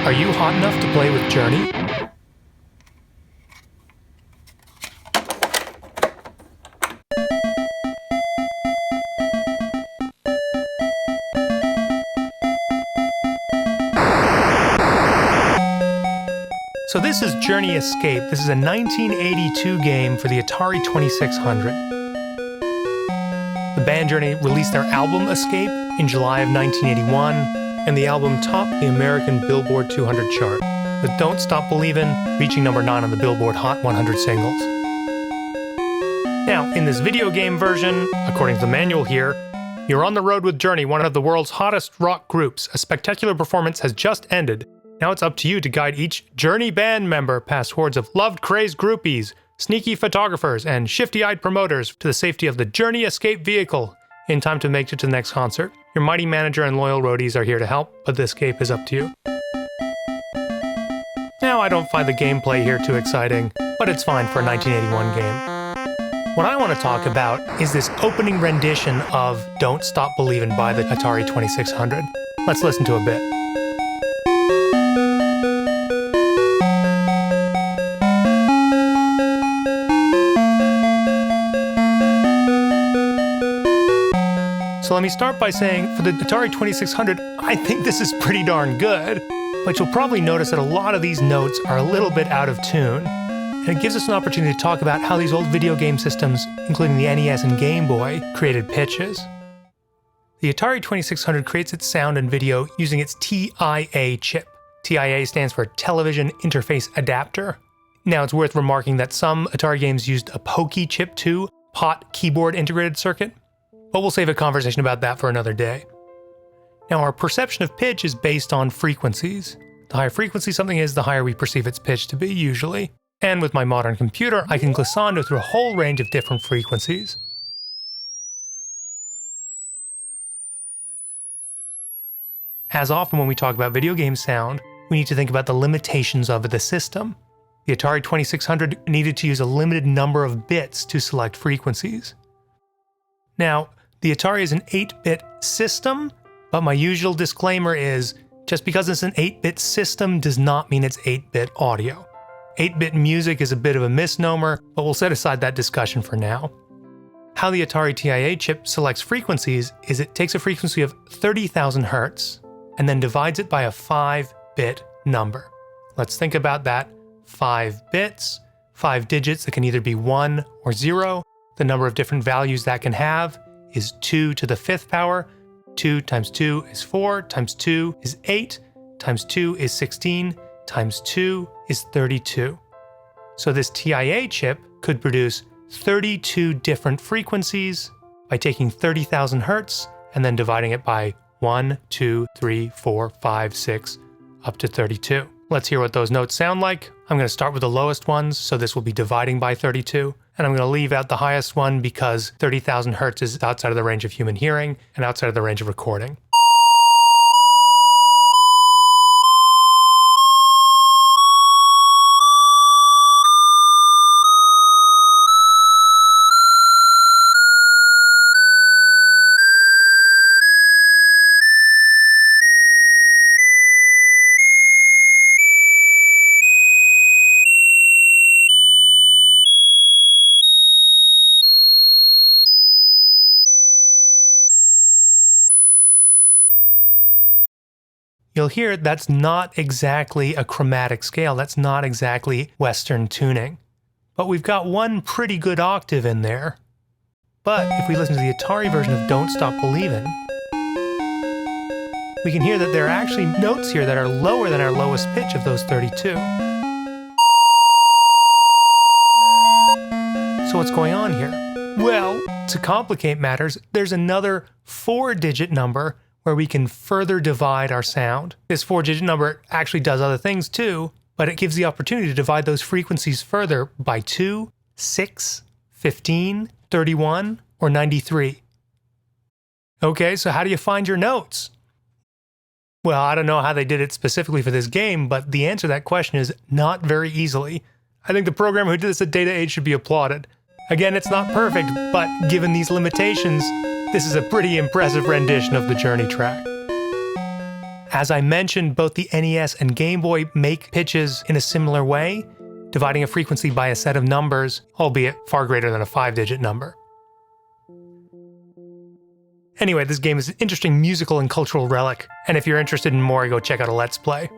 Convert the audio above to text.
Are you hot enough to play with Journey? So this is Journey Escape. This is a 1982 game for the Atari 2600. The band Journey released their album Escape in July of 1981, and the album topped the American Billboard 200 chart, with Don't Stop Believin' reaching number 9 on the Billboard Hot 100 singles. Now, in this video game version, according to the manual here, you're on the road with Journey, one of the world's hottest rock groups. A spectacular performance has just ended. Now it's up to you to guide each Journey band member past hordes of love-crazed groupies, sneaky photographers, and shifty-eyed promoters to the safety of the Journey Escape vehicle in time to make it to the next concert. Your mighty manager and loyal roadies are here to help, but the escape is up to you. Now, I don't find the gameplay here too exciting, but it's fine for a 1981 game. What I want to talk about is this opening rendition of Don't Stop Believin' by the Atari 2600. Let's listen to a bit. So let me start by saying, for the Atari 2600, I think this is pretty darn good, but you'll probably notice that a lot of these notes are a little bit out of tune, and it gives us an opportunity to talk about how these old video game systems, including the NES and Game Boy, created pitches. The Atari 2600 creates its sound and video using its TIA chip. TIA stands for Television Interface Adapter. Now, it's worth remarking that some Atari games used a POKI chip too, POT Keyboard Integrated Circuit. But we'll save a conversation about that for another day. Now, our perception of pitch is based on frequencies. The higher frequency something is, the higher we perceive its pitch to be, usually. And with my modern computer, I can glissando through a whole range of different frequencies. As often when we talk about video game sound, we need to think about the limitations of the system. The Atari 2600 needed to use a limited number of bits to select frequencies. Now, the Atari is an 8-bit system, but my usual disclaimer is, just because it's an 8-bit system does not mean it's 8-bit audio. 8-bit music is a bit of a misnomer, but we'll set aside that discussion for now. How the Atari TIA chip selects frequencies is it takes a frequency of 30,000 Hz and then divides it by a 5-bit number. Let's think about that. 5 bits, 5 digits that can either be 1 or 0. The number of different values that can have is 2 to the 5th power. 2 times 2 is 4, times 2 is 8, times 2 is 16, times 2 is 32. So this TIA chip could produce 32 different frequencies by taking 30,000 Hz and then dividing it by 1, 2, 3, 4, 5, 6, up to 32. Let's hear what those notes sound like. I'm going to start with the lowest ones, so this will be dividing by 32. And I'm going to leave out the highest one because 30,000 Hz is outside of the range of human hearing and outside of the range of recording. You'll hear that's not exactly a chromatic scale, that's not exactly Western tuning. But we've got one pretty good octave in there. But if we listen to the Atari version of Don't Stop Believin', we can hear that there are actually notes here that are lower than our lowest pitch of those 32. So what's going on here? Well, to complicate matters, there's another 4-digit number where we can further divide our sound. This 4-digit number actually does other things too, but it gives the opportunity to divide those frequencies further by 2, 6, 15, 31, or 93. Okay, so how do you find your notes? Well, I don't know how they did it specifically for this game, but the answer to that question is not very easily. I think the programmer who did this at Data Age should be applauded. Again, it's not perfect, but given these limitations, this is a pretty impressive rendition of the Journey track. As I mentioned, both the NES and Game Boy make pitches in a similar way, dividing a frequency by a set of numbers, albeit far greater than a 5-digit number. Anyway, this game is an interesting musical and cultural relic, and if you're interested in more, go check out a Let's Play.